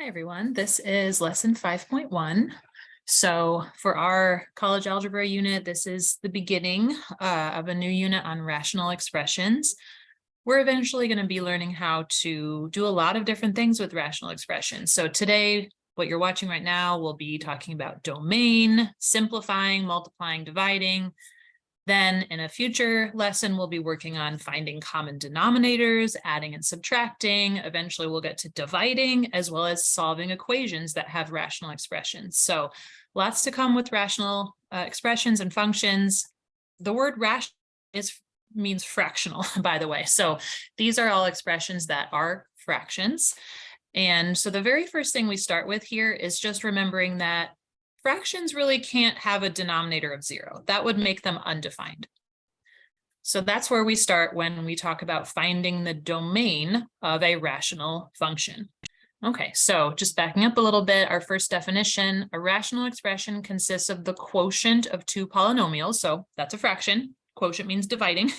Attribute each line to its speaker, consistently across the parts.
Speaker 1: Hi, everyone. This is lesson 5.1. So for our college algebra unit, this is the beginning of a new unit on rational expressions. We're eventually going to be learning how to do a lot of different things with rational expressions. So today, what you're watching right now, we'll be talking about domain, simplifying, multiplying, dividing. Then in a future lesson, we'll be working on finding common denominators, adding and subtracting. Eventually, we'll get to dividing, as well as solving equations that have rational expressions. So lots to come with rational expressions and functions. The word rational means fractional, by the way. So these are all expressions that are fractions. And so the very first thing we start with here is just remembering that fractions really can't have a denominator of 0. That would make them undefined. So that's where we start when we talk about finding the domain of a rational function. Okay, so just backing up a little bit, our first definition, a rational expression consists of the quotient of two polynomials. So that's a fraction. Quotient means dividing.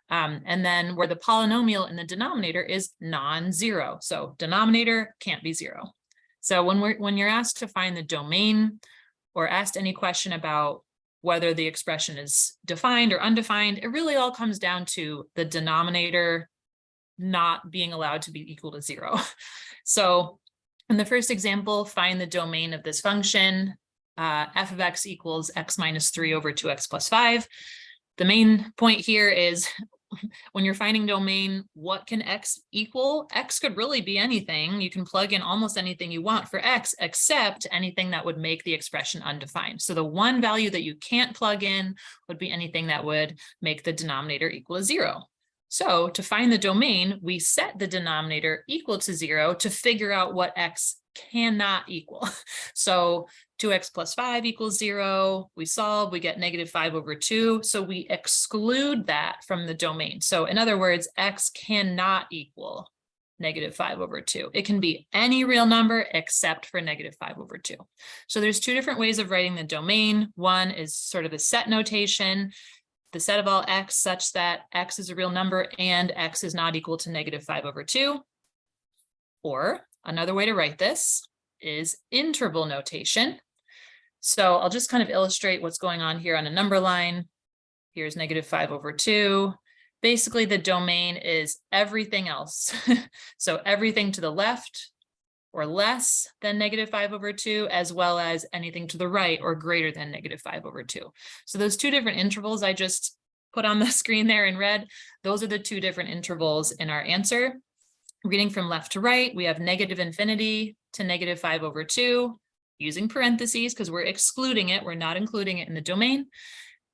Speaker 1: And then where the polynomial in the denominator is non-zero. So denominator can't be 0. So when you're asked to find the domain or asked any question about whether the expression is defined or undefined, it really all comes down to the denominator not being allowed to be equal to 0. So in the first example, find the domain of this function, f of x equals x minus 3 over 2x plus 5. The main point here is when you're finding domain, what can x equal? X could really be anything. You can plug in almost anything you want for x, except anything that would make the expression undefined. So the one value that you can't plug in would be anything that would make the denominator equal to 0. So to find the domain, we set the denominator equal to 0 to figure out what x cannot equal. So 2x plus 5 equals 0. We solve, we get negative 5 over 2. So we exclude that from the domain. So in other words, x cannot equal negative 5 over 2. It can be any real number except for negative 5 over 2. So there's two different ways of writing the domain. One is sort of a set notation, the set of all x such that x is a real number and x is not equal to negative 5 over 2. Or another way to write this is interval notation. So I'll just kind of illustrate what's going on here on a number line. Here's negative 5 over 2. Basically, the domain is everything else. So everything to the left or less than negative 5 over 2, as well as anything to the right or greater than negative 5 over 2. So those two different intervals I just put on the screen there in red, those are the two different intervals in our answer. Reading from left to right, we have negative infinity to negative 5 over 2, using parentheses because we're excluding it. We're not including it in the domain.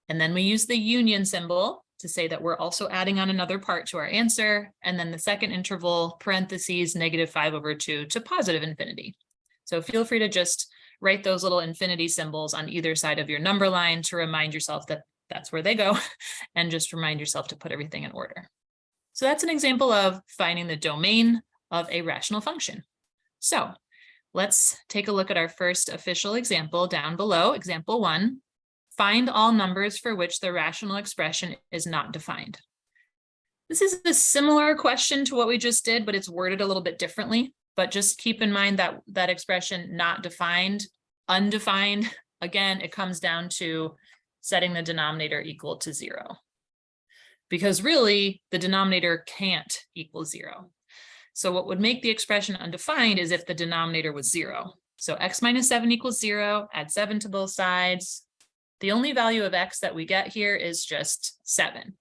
Speaker 1: And then we use the union symbol to say that we're also adding on another part to our answer. And then the second interval, parentheses, negative 5 over 2 to positive infinity. So feel free to just write those little infinity symbols on either side of your number line to remind yourself that that's where they go, and just remind yourself to put everything in order. So that's an example of finding the domain of a rational function. So let's take a look at our first official example down below, example 1. Find all numbers for which the rational expression is not defined. This is a similar question to what we just did, but it's worded a little bit differently. But just keep in mind that that expression not defined, undefined, again, it comes down to setting the denominator equal to 0. Because really, the denominator can't equal 0. So what would make the expression undefined is if the denominator was 0. So x minus 7 equals 0, add 7 to both sides. The only value of x that we get here is just 7.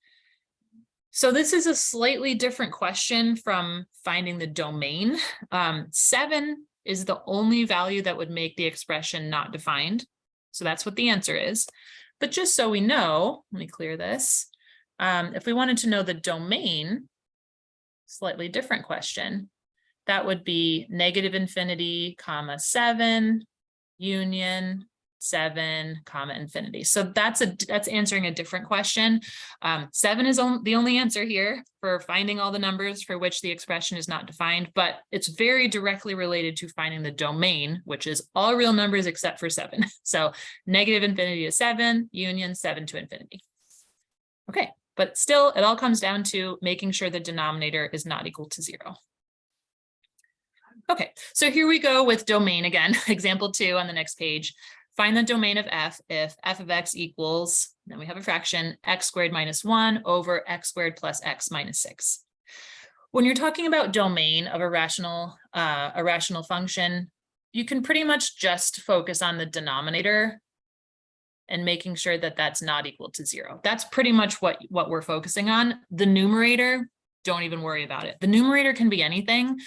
Speaker 1: So this is a slightly different question from finding the domain. 7 is the only value that would make the expression not defined. So that's what the answer is. But just so we know, let me clear this. If we wanted to know the domain, slightly different question, that would be negative infinity, comma 7, union 7, comma infinity. So that's answering a different question. 7 is the only answer here for finding all the numbers for which the expression is not defined, but it's very directly related to finding the domain, which is all real numbers except for 7. So negative infinity to 7, union 7 to infinity. Okay. But still, it all comes down to making sure the denominator is not equal to 0. Okay, so here we go with domain again, example 2 on the next page. Find the domain of f if f of x equals, then we have a fraction, x squared minus 1 over x squared plus x minus 6. When you're talking about domain of a rational function, you can pretty much just focus on the denominator and making sure that that's not equal to 0. That's pretty much what we're focusing on. The numerator, don't even worry about it. The numerator can be anything.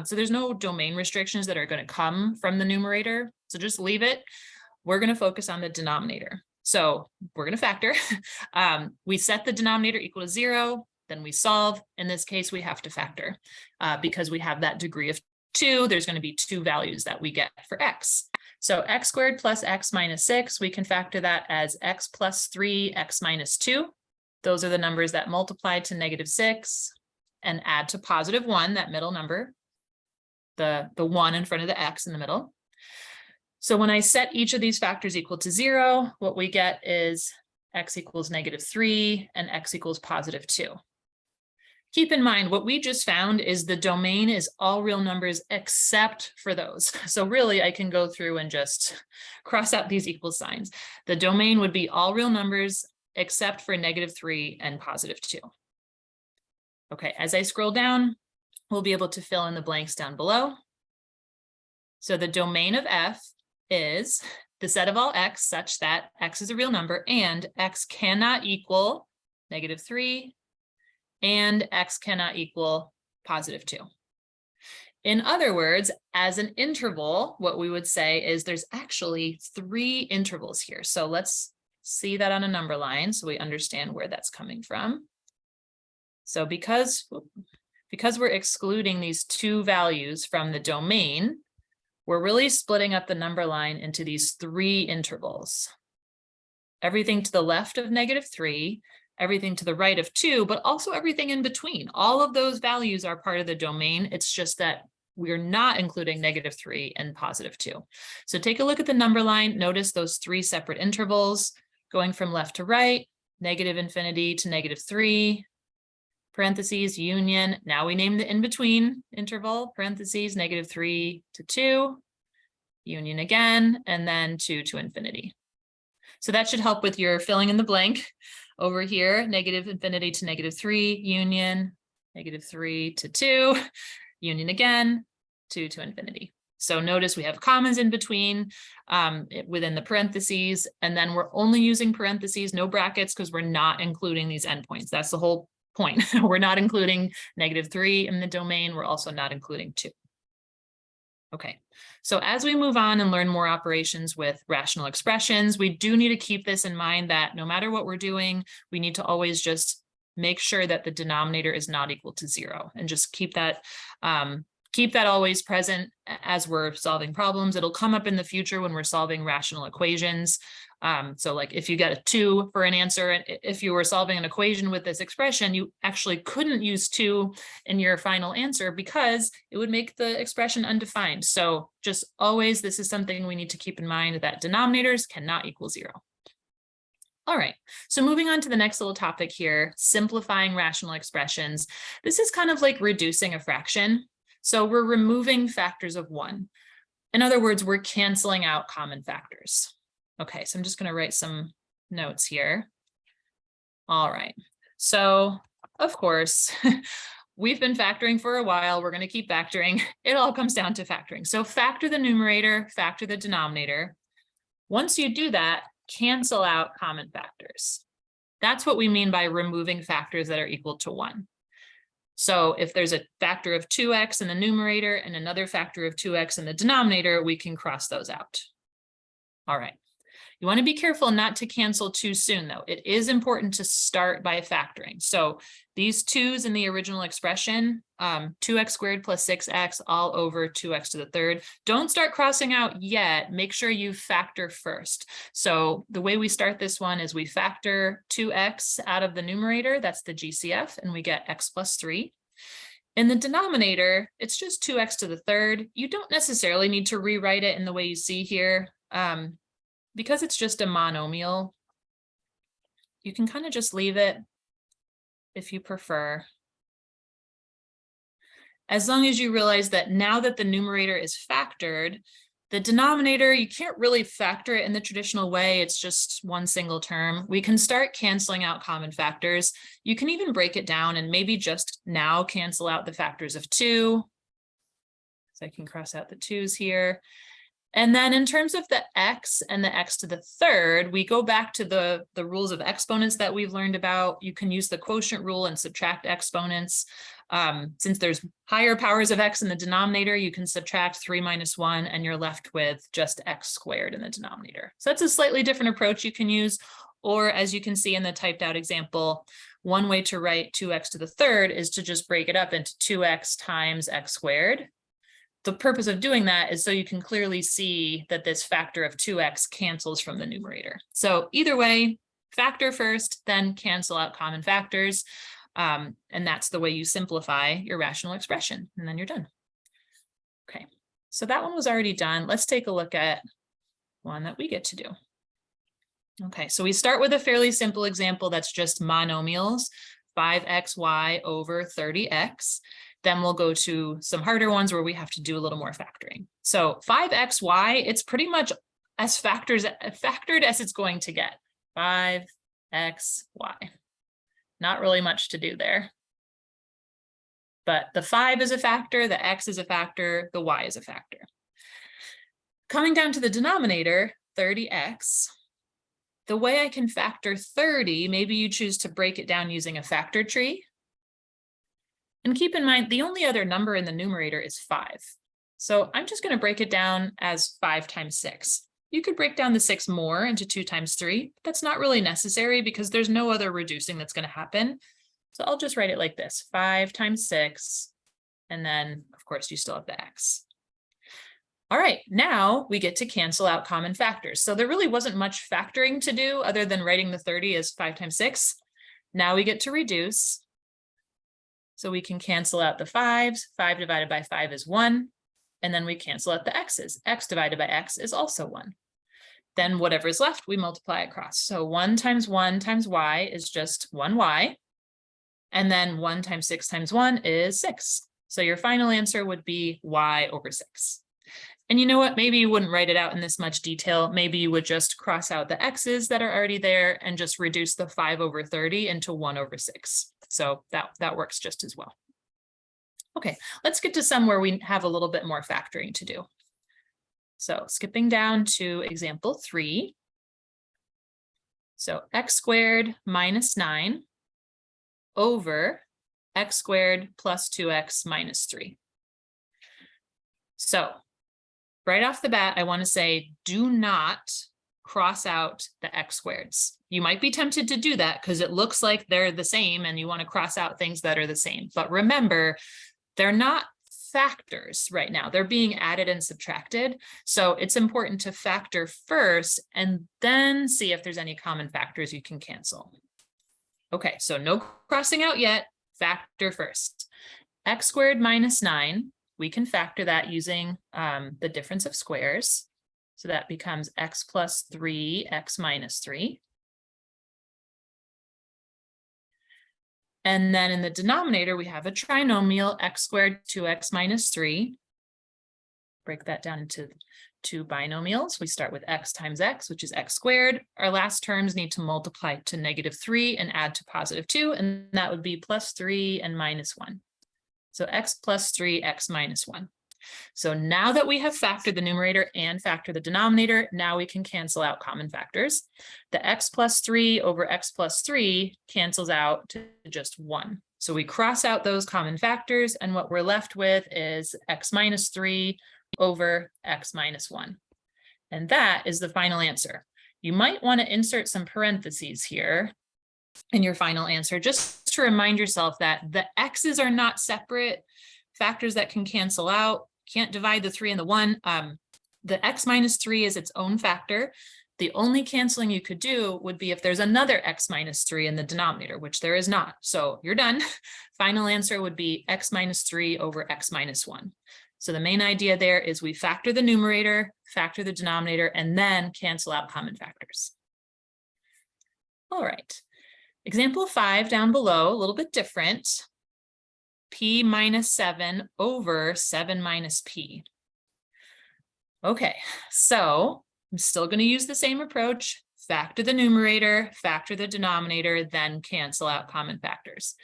Speaker 1: So there's no domain restrictions that are going to come from the numerator. So just leave it. We're going to focus on the denominator. So we're going to factor. We set the denominator equal to 0. Then we solve. In this case, we have to factor because we have that degree of 2. There's going to be 2 values that we get for x. So x squared plus x minus 6, we can factor that as x plus 3, x minus 2. Those are the numbers that multiply to -6 and add to +1, that middle number, the 1 in front of the x in the middle. So when I set each of these factors equal to 0, what we get is x equals -3 and x equals +2. Keep in mind, what we just found is the domain is all real numbers except for those. So really, I can go through and just cross out these equal signs. The domain would be all real numbers except for -3 and +2. Okay, as I scroll down, we'll be able to fill in the blanks down below. So the domain of f is the set of all x such that x is a real number and x cannot equal -3 and x cannot equal +2. In other words, as an interval, what we would say is there's actually 3 intervals here. So let's see that on a number line so we understand where that's coming from. So because we're excluding these 2 values from the domain, we're really splitting up the number line into these 3 intervals. Everything to the left of -3, everything to the right of 2, but also everything in between. All of those values are part of the domain. It's just that we're not including -3 and +2. So take a look at the number line. Notice those 3 separate intervals going from left to right, -infinity to -3, parentheses, union. Now we name the in-between interval, parentheses, -3 to 2, union again, and then 2 to infinity. So that should help with your filling in the blank. Over here, -infinity to -3, union, -3 to 2, union again, 2 to infinity. So notice we have commas in between within the parentheses, and then we're only using parentheses, no brackets, because we're not including these endpoints. That's the whole point. We're not including -3 in the domain. We're also not including 2. Okay, so as we move on and learn more operations with rational expressions, we do need to keep this in mind that no matter what we're doing, we need to always just make sure that the denominator is not equal to 0 and just keep that always present as we're solving problems. It'll come up in the future when we're solving rational equations. So like if you get a 2 for an answer, and if you were solving an equation with this expression, you actually couldn't use 2 in your final answer because it would make the expression undefined. So just always, this is something we need to keep in mind, that denominators cannot equal 0. All right, so moving on to the next little topic here, simplifying rational expressions. This is kind of like reducing a fraction. So we're removing factors of 1. In other words, we're canceling out common factors. Okay, so I'm just going to write some notes here. All right, so of course, we've been factoring for a while. We're going to keep factoring. It all comes down to factoring. So factor the numerator, factor the denominator. Once you do that, cancel out common factors. That's what we mean by removing factors that are equal to 1. So if there's a factor of 2x in the numerator and another factor of 2x in the denominator, we can cross those out. All right. You want to be careful not to cancel too soon, though. It is important to start by factoring. So these 2's in the original expression, 2x squared plus 6x all over 2x to the third. Don't start crossing out yet. Make sure you factor first. So the way we start this one is we factor 2x out of the numerator. That's the GCF, and we get x plus 3. In the denominator, it's just 2x to the third. You don't necessarily need to rewrite it in the way you see here. Because it's just a monomial, you can kind of just leave it if you prefer. as long as you realize that now that the numerator is factored, the denominator, you can't really factor it in the traditional way. It's just one single term. We can start canceling out common factors. You can even break it down and maybe just now cancel out the factors of 2. So I can cross out the 2's here. And then in terms of the x and the x to the third, we go back to the rules of exponents that we've learned about. You can use the quotient rule and subtract exponents. Since there's higher powers of x in the denominator, you can subtract 3 minus 1 and you're left with just x squared in the denominator. So that's a slightly different approach you can use. Or as you can see in the typed out example, one way to write 2x to the third is to just break it up into 2x times x squared. The purpose of doing that is so you can clearly see that this factor of 2x cancels from the numerator. So either way, factor first, then cancel out common factors. And that's the way you simplify your rational expression, and then you're done. Okay, so that one was already done. Let's take a look at one that we get to do. Okay, so we start with a fairly simple example that's just monomials, 5xy over 30x. Then we'll go to some harder ones where we have to do a little more factoring. So 5xy, it's pretty much as factored as it's going to get. 5xy. Not really much to do there. But the 5 is a factor, the x is a factor, the y is a factor. Coming down to the denominator, 30x, the way I can factor 30, maybe you choose to break it down using a factor tree. And keep in mind, the only other number in the numerator is 5. So I'm just going to break it down as 5 times 6. You could break down the 6 more into 2 times 3. But that's not really necessary because there's no other reducing that's going to happen. So I'll just write it like this, 5 times 6. And then, of course, you still have the x. All right, now we get to cancel out common factors. So there really wasn't much factoring to do other than writing the 30 as 5 times 6. Now we get to reduce. So we can cancel out the 5's. 5 divided by 5 is 1. And then we cancel out the x's. X divided by x is also 1. Then whatever is left, we multiply across. So 1 times y is just 1y. And then 1 times 6 times 1 is 6. So your final answer would be y over 6. And you know what? Maybe you wouldn't write it out in this much detail. Maybe you would just cross out the x's that are already there and just reduce the 5 over 30 into 1 over 6. So that works just as well. Okay, let's get to some where we have a little bit more factoring to do. So skipping down to example 3. So x squared minus 9 over x squared plus 2x minus 3. So right off the bat, I want to say do not cross out the x squareds. You might be tempted to do that because it looks like they're the same and you want to cross out things that are the same. But remember, they're not factors right now. They're being added and subtracted. So it's important to factor first and then see if there's any common factors you can cancel. Okay, so no crossing out yet. Factor first. X squared minus 9, we can factor that using the difference of squares. So that becomes x plus 3, x minus 3. And then in the denominator, we have a trinomial, x squared 2x minus 3. Break that down into 2 binomials. We start with x times x, which is x squared. Our last terms need to multiply to -3 and add to +2, and that would be plus 3 and minus 1. So x plus 3, x minus 1. So now that we have factored the numerator and factored the denominator, now we can cancel out common factors. The x plus 3 over x plus 3 cancels out to just 1. So we cross out those common factors, and what we're left with is x minus 3 over x minus 1. And that is the final answer. You might want to insert some parentheses here in your final answer, just to remind yourself that the x's are not separate factors that can cancel out. Can't divide the 3 and the 1. The x minus 3 is its own factor. The only canceling you could do would be if there's another x minus 3 in the denominator, which there is not. So you're done. Final answer would be x minus 3 over x minus 1. So the main idea there is we factor the numerator, factor the denominator, and then cancel out common factors. All right. Example 5 down below, a little bit different. p minus 7 over 7 minus p. Okay, so I'm still going to use the same approach. Factor the numerator, factor the denominator, then cancel out common factors.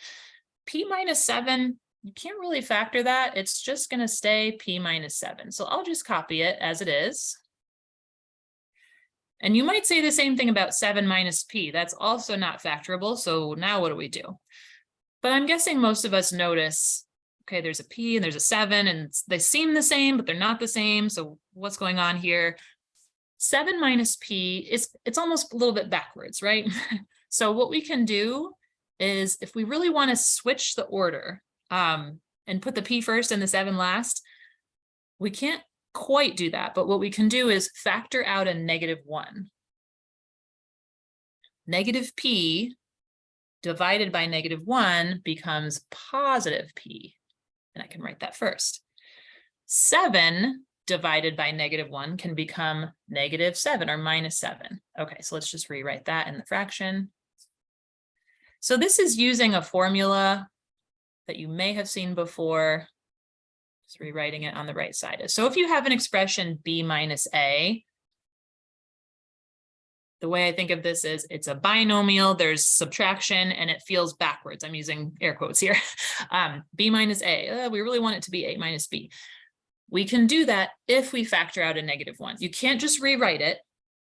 Speaker 1: P minus 7, you can't really factor that. It's just going to stay p minus 7. So I'll just copy it as it is. And you might say the same thing about 7 minus p. That's also not factorable. So now what do we do? But I'm guessing most of us notice, okay, there's a p and there's a 7 and they seem the same, but they're not the same. So what's going on here? 7 minus p, it's almost a little bit backwards, right? So what we can do is if we really want to switch the order and put the p first and the 7 last, we can't quite do that. But what we can do is factor out a -1. Negative p divided by -1 becomes positive p. And I can write that first. 7 divided by -1 can become -7 or -7. Okay, so let's just rewrite that in the fraction. So this is using a formula that you may have seen before. Just rewriting it on the right side. So if you have an expression b minus a, the way I think of this is it's a binomial, there's subtraction, and it feels backwards. I'm using air quotes here. B minus a, we really want it to be a minus b. We can do that if we factor out a -1. You can't just rewrite it.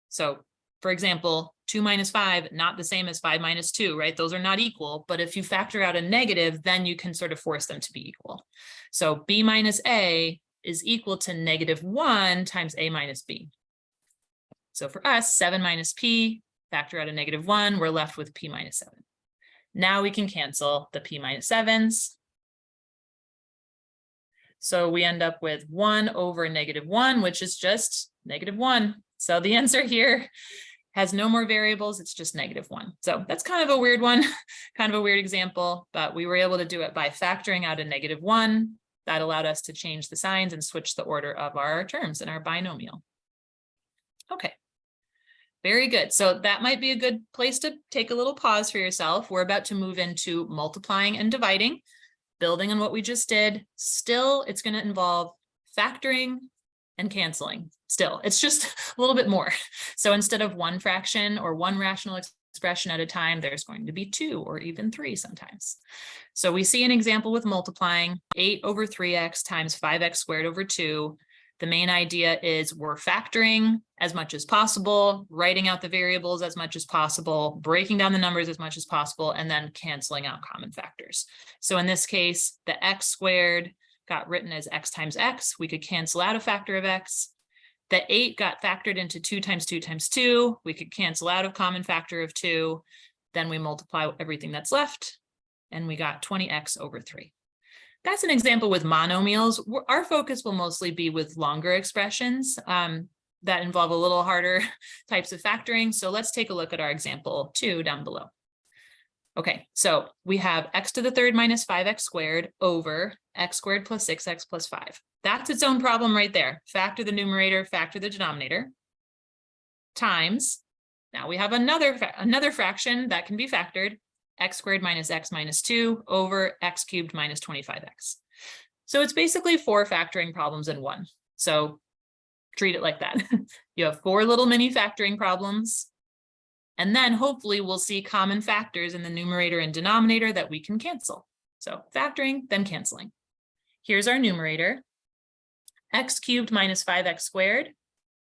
Speaker 1: So for example, 2 minus 5, not the same as 5 minus 2, right? Those are not equal. But if you factor out a negative, then you can sort of force them to be equal. So b minus a is equal to -1 times a minus b. So for us, 7 minus p, factor out a -1, we're left with p minus 7. Now we can cancel the p minus 7s. So we end up with 1 over -1, which is just -1. So the answer here has no more variables, it's just -1. So that's kind of a weird one, kind of a weird example, but we were able to do it by factoring out a -1. That allowed us to change the signs and switch the order of our terms in our binomial. Okay, very good. So that might be a good place to take a little pause for yourself. We're about to move into multiplying and dividing, building on what we just did. Still, it's going to involve factoring and canceling. Still, it's just a little bit more. So instead of one fraction or one rational expression at a time, there's going to be 2 or even 3 sometimes. So we see an example with multiplying 8 over 3x times 5x squared over 2. The main idea is we're factoring as much as possible, writing out the variables as much as possible, breaking down the numbers as much as possible, and then canceling out common factors. So in this case, the x squared got written as x times x. We could cancel out a factor of x. The 8 got factored into 2 times 2 times 2. We could cancel out a common factor of 2. Then we multiply everything that's left, and we got 20x over 3. That's an example with monomials. Our focus will mostly be with longer expressions that involve a little harder types of factoring. So let's take a look at our example 2 down below. Okay, so we have x to the third minus 5x squared over x squared plus 6x plus 5. That's its own problem right there. Factor the numerator, factor the denominator, times. Now we have another fraction that can be factored, x squared minus x minus 2 over x cubed minus 25x. So it's basically 4 factoring problems in one. So treat it like that. You have 4 little mini factoring problems. And then hopefully we'll see common factors in the numerator and denominator that we can cancel. So factoring, then canceling. Here's our numerator. X cubed minus 5x squared.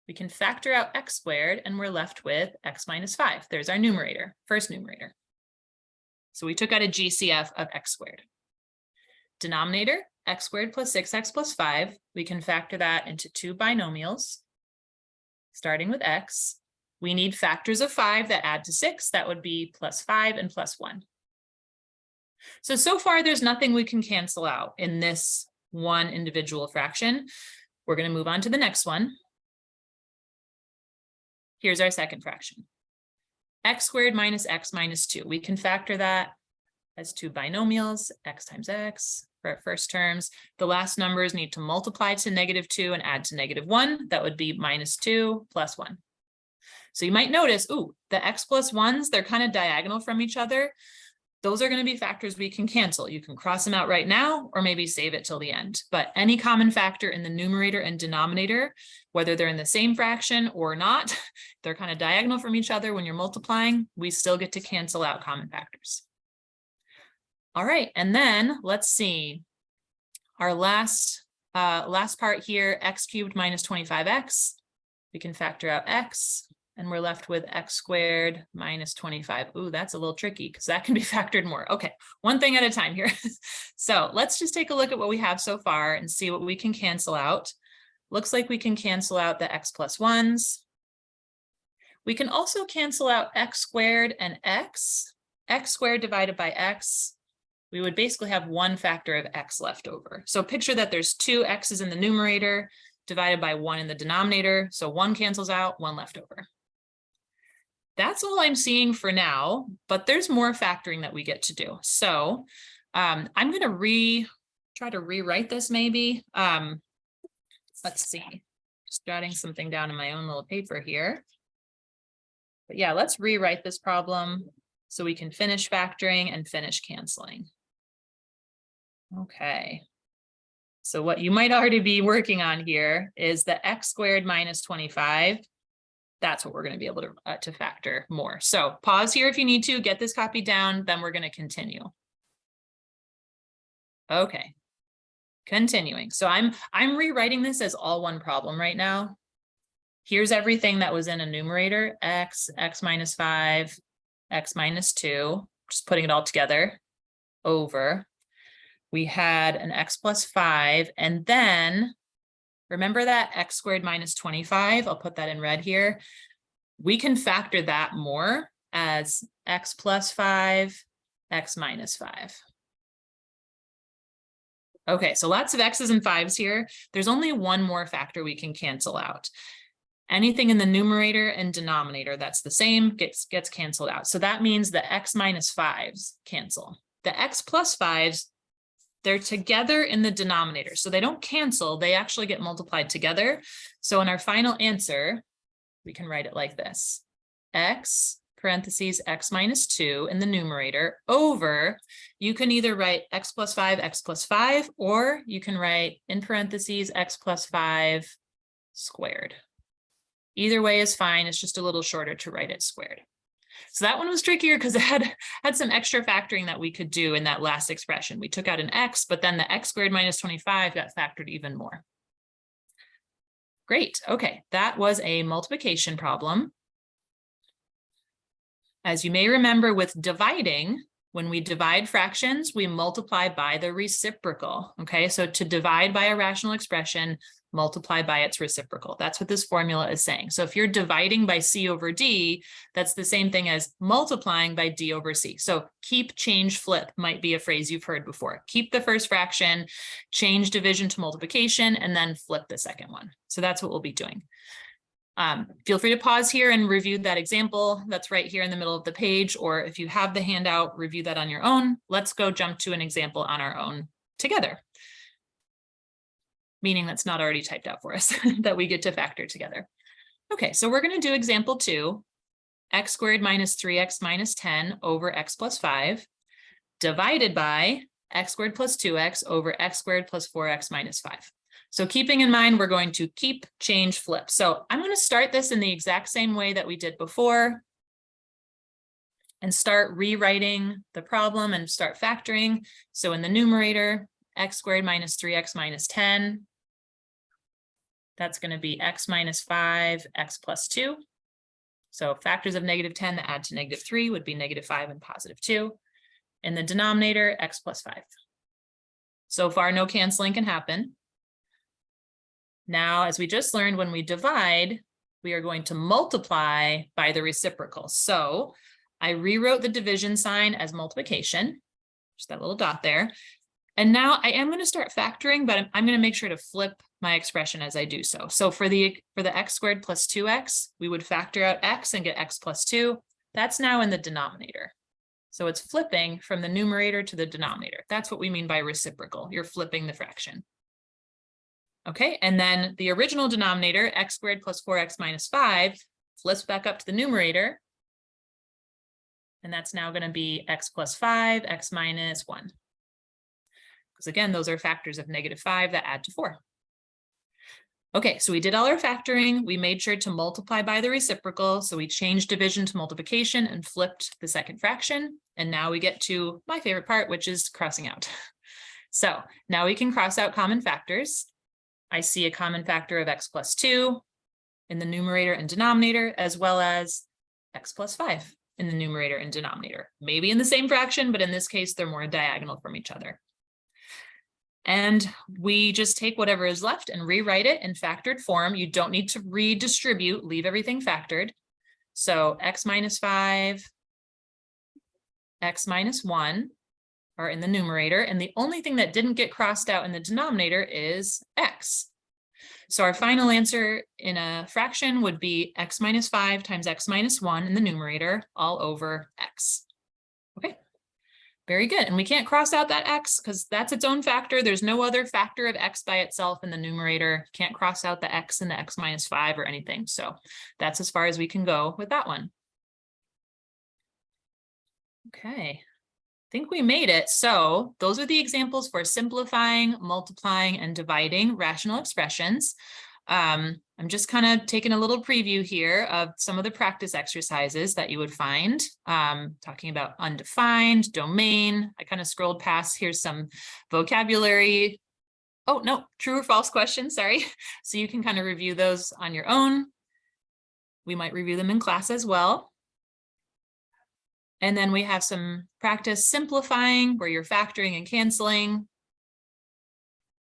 Speaker 1: We can factor out x squared and we're left with x minus 5. There's our numerator, first numerator. So we took out a GCF of x squared. Denominator, x squared plus 6x plus 5. We can factor that into 2 binomials, starting with x. We need factors of 5 that add to 6. That would be plus 5 and plus 1. So far, there's nothing we can cancel out in this one individual fraction. We're going to move on to the next one. Here's our second fraction. X squared minus x minus 2. We can factor that as 2 binomials, x times x for our first terms. The last numbers need to multiply to -2 and add to -1. That would be minus 2 plus 1. So you might notice, ooh, the x plus 1s, they're kind of diagonal from each other. those are going to be factors we can cancel. You can cross them out right now, or maybe save it till the end. But any common factor in the numerator and denominator, whether they're in the same fraction or not, they're kind of diagonal from each other when you're multiplying, we still get to cancel out common factors. All right, and then let's see. Our last part here, x cubed minus 25x. We can factor out x. And we're left with x squared minus 25. Ooh, that's a little tricky because that can be factored more. Okay, one thing at a time here. So let's just take a look at what we have so far and see what we can cancel out. Looks like we can cancel out the x plus 1s. We can also cancel out x squared and x. X squared divided by x. We would basically have one factor of x left over. So picture that there's two x's in the numerator divided by 1 in the denominator. So 1 cancels out, 1 left over. That's all I'm seeing for now, but there's more factoring that we get to do. So I'm going to try to rewrite this maybe. Let's see, just jotting something down in my own little paper here. But yeah, let's rewrite this problem so we can finish factoring and finish canceling. Okay. So what you might already be working on here is the x squared minus 25. That's what we're going to be able to factor more. So pause here if you need to, get this copied down, then we're going to continue. Okay, continuing. So I'm rewriting this as all one problem right now. Here's everything that was in a numerator, x minus 5, x minus 2, just putting it all together, over. We had an x plus 5, and then remember that x squared minus 25, I'll put that in red here. We can factor that more as x plus 5, x minus 5. Okay, so lots of x's and 5's here. There's only one more factor we can cancel out. Anything in the numerator and denominator that's the same gets canceled out. So that means the x minus 5's cancel. The x plus 5's, they're together in the denominator. So they don't cancel, they actually get multiplied together. So in our final answer, we can write it like this. X parentheses x minus 2 in the numerator over, you can either write x plus 5, or you can write in parentheses x plus 5 squared. Either way is fine, it's just a little shorter to write it squared. So that one was trickier because it had some extra factoring that we could do in that last expression. We took out an x, but then the x squared minus 25 got factored even more. Great, okay, that was a multiplication problem. As you may remember with dividing, when we divide fractions, we multiply by the reciprocal, okay? So to divide by a rational expression, multiply by its reciprocal. That's what this formula is saying. So if you're dividing by c over d, that's the same thing as multiplying by d over c. So keep, change, flip might be a phrase you've heard before. Keep the first fraction, change division to multiplication, and then flip the second one. So that's what we'll be doing. Feel free to pause here and review that example that's right here in the middle of the page, or if you have the handout, review that on your own. Let's go jump to an example on our own together. Meaning that's not already typed out for us, that we get to factor together. Okay, so we're going to do example 2, x squared minus 3x minus 10 over x plus 5, divided by x squared plus 2x over x squared plus 4x minus 5. So keeping in mind, we're going to keep, change, flip. So I'm going to start this in the exact same way that we did before and start rewriting the problem and start factoring. So in the numerator, x squared minus 3x minus 10, that's going to be x minus 5, x plus 2. So factors of negative 10 that add to negative 3 would be negative 5 and positive 2. In the denominator, x plus 5. So far, no canceling can happen. Now, as we just learned, when we divide, we are going to multiply by the reciprocal. So I rewrote the division sign as multiplication, just that little dot there. And now I am going to start factoring, but I'm going to make sure to flip my expression as I do so. So for the x squared plus 2x, we would factor out x and get x plus 2. That's now in the denominator. So it's flipping from the numerator to the denominator. That's what we mean by reciprocal. You're flipping the fraction. Okay, and then the original denominator, x squared plus 4x minus 5, flips back up to the numerator. And that's now going to be x plus 5, x minus 1. Because again, those are factors of -5 that add to 4. Okay, so we did all our factoring. We made sure to multiply by the reciprocal. So we changed division to multiplication and flipped the second fraction. And now we get to my favorite part, which is crossing out. So now we can cross out common factors. I see a common factor of x plus 2 in the numerator and denominator, as well as x plus 5 in the numerator and denominator. Maybe in the same fraction, but in this case, they're more diagonal from each other. And we just take whatever is left and rewrite it in factored form. You don't need to redistribute, leave everything factored. So x minus 5, x minus 1 are in the numerator. And the only thing that didn't get crossed out in the denominator is x. So our final answer in a fraction would be x minus 5 times x minus 1 in the numerator all over x. Okay. Very good. And we can't cross out that x because that's its own factor. There's no other factor of x by itself in the numerator. Can't cross out the x and the x minus 5 or anything. So that's as far as we can go with that one. Okay. I think we made it. So those are the examples for simplifying, multiplying, and dividing rational expressions. I'm just kind of taking a little preview here of some of the practice exercises that you would find, talking about undefined, domain. I kind of scrolled past, here's some vocabulary. Oh, no, true or false questions, sorry. So you can kind of review those on your own. We might review them in class as well. And then we have some practice simplifying where you're factoring and canceling.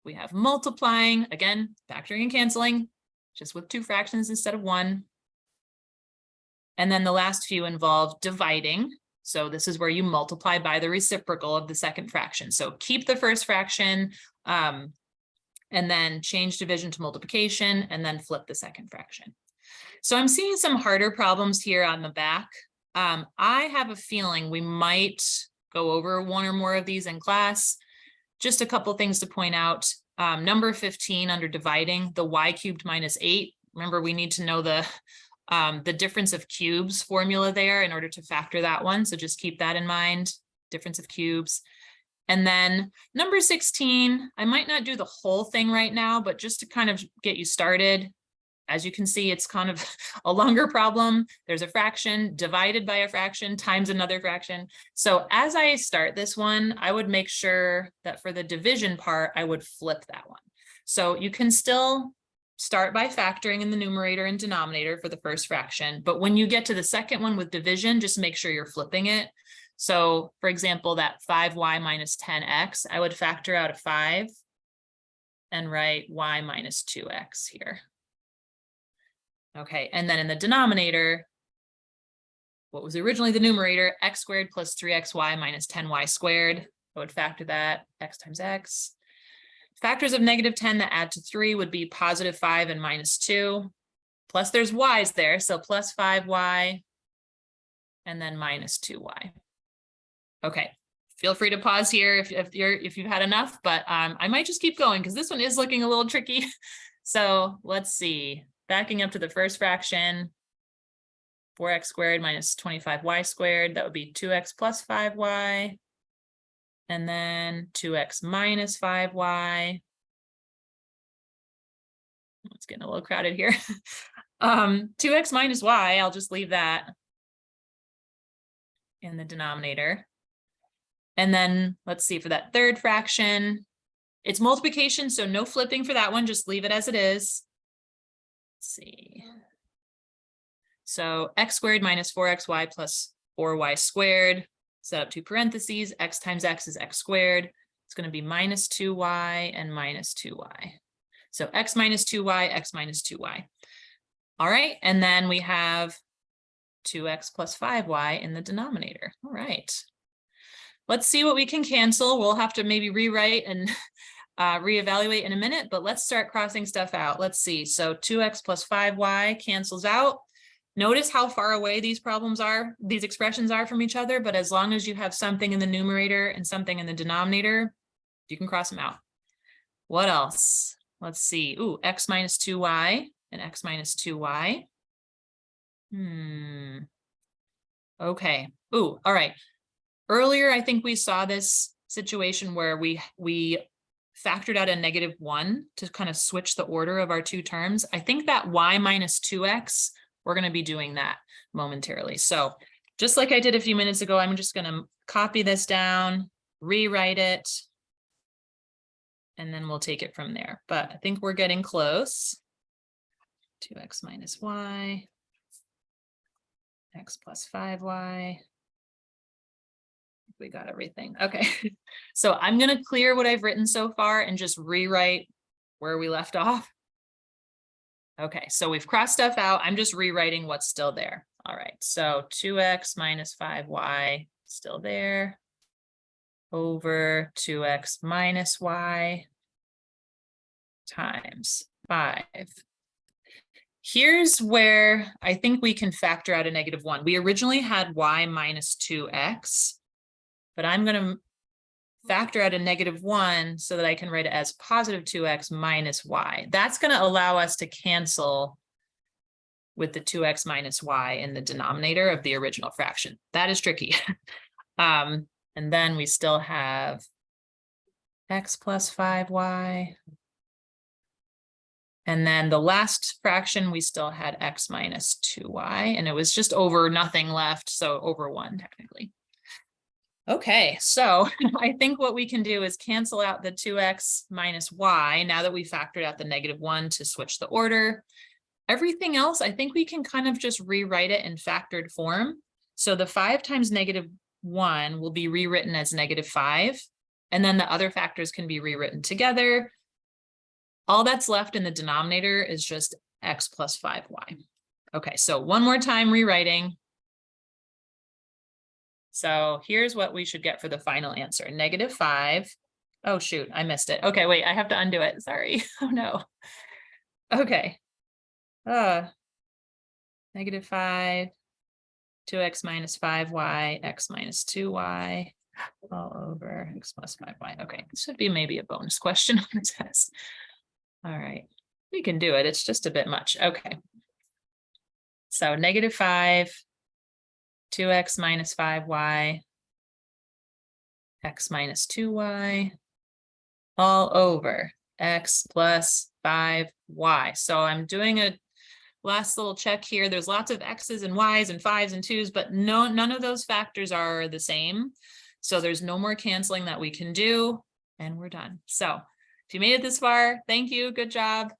Speaker 1: We have multiplying, again, factoring and canceling, just with 2 fractions instead of 1. And then the last few involve dividing. So this is where you multiply by the reciprocal of the second fraction. So keep the first fraction and then change division to multiplication and then flip the second fraction. So I'm seeing some harder problems here on the back. I have a feeling we might go over one or more of these in class. Just a couple things to point out. Number 15 under dividing, the y cubed minus 8. Remember, we need to know the difference of cubes formula there in order to factor that one. So just keep that in mind, difference of cubes. And then number 16, I might not do the whole thing right now, but just to kind of get you started. As you can see, it's kind of a longer problem. There's a fraction divided by a fraction times another fraction. So as I start this one, I would make sure that for the division part, I would flip that one. So you can still start by factoring in the numerator and denominator for the first fraction. But when you get to the second one with division, just make sure you're flipping it. So for example, that 5y minus 10x, I would factor out a 5 and write y minus 2x here. Okay, and then in the denominator, what was originally the numerator, x squared plus 3xy minus 10y squared. I would factor that, x times x. Factors of -10 that add to 3 would be positive 5 and minus 2. Plus there's y's there, so plus 5y and then minus 2y. Okay, feel free to pause here if you've had enough, but I might just keep going because this one is looking a little tricky. So let's see. Backing up to the first fraction, 4x squared minus 25y squared, that would be 2x plus 5y, and then 2x minus 5y. It's getting a little crowded here. 2x minus y, I'll just leave that in the denominator. And then let's see, for that third fraction, it's multiplication, so no flipping for that one, just leave it as it is. Let's see. So x squared minus 4xy plus 4y squared, set up 2 parentheses, x times x is x squared. It's going to be minus 2y and minus 2y. So x minus 2y, x minus 2y. All right, and then we have 2x plus 5y in the denominator. All right. Let's see what we can cancel. We'll have to maybe rewrite and reevaluate in a minute, but let's start crossing stuff out. Let's see. So 2x plus 5y cancels out. Notice how far away these expressions are from each other, but as long as you have something in the numerator and something in the denominator, you can cross them out. What else? Let's see. Ooh, x minus 2y and x minus 2y. Okay. Ooh, all right. Earlier, I think we saw this situation where we factored out a -1 to kind of switch the order of our two terms. I think that y minus 2x, we're going to be doing that momentarily. So just like I did a few minutes ago, I'm just going to copy this down, rewrite it, and then we'll take it from there. But I think we're getting close. 2x minus y, x plus 5y. We got everything. Okay. So I'm going to clear what I've written so far and just rewrite where we left off. Okay, so we've crossed stuff out. I'm just rewriting what's still there. All right, so 2x minus 5y still there, over 2x minus y times 5. Here's where I think we can factor out a -1. We originally had y minus 2x, but I'm going to factor out a -1 so that I can write it as positive 2x minus y. That's going to allow us to cancel with the 2x minus y in the denominator of the original fraction. That is tricky. And then we still have x plus 5y. And then the last fraction, we still had x minus 2y, and it was just over nothing left, so over 1 technically. Okay, so I think what we can do is cancel out the 2x minus y now that we factored out the -1 to switch the order. Everything else, I think we can kind of just rewrite it in factored form. So the 5 times -1 will be rewritten as -5, and then the other factors can be rewritten together. All that's left in the denominator is just x plus 5y. Okay, so one more time rewriting. So here's what we should get for the final answer. -5. Oh, shoot, I missed it. Okay, wait, I have to undo it. Sorry. Oh, no. Okay. -5, 2x minus 5y, x minus 2y, all over x plus 5y. Okay, this should be maybe a bonus question on the test. All right, we can do it. It's just a bit much. Okay. So -5, 2x minus 5y, x minus 2y, all over x plus 5y. So I'm doing a last little check here. There's lots of x's and y's and 5's and 2's, but none of those factors are the same. So there's no more canceling that we can do, and we're done. So if you made it this far, thank you. Good job.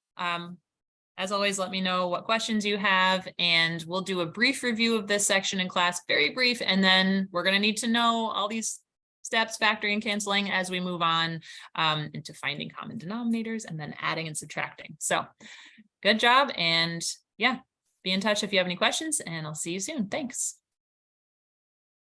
Speaker 1: As always, let me know what questions you have, and we'll do a brief review of this section in class, very brief, and then we're going to need to know all these steps, factoring and canceling, as we move on into finding common denominators and then adding and subtracting. So good job, and yeah, be in touch if you have any questions, and I'll see you soon. Thanks.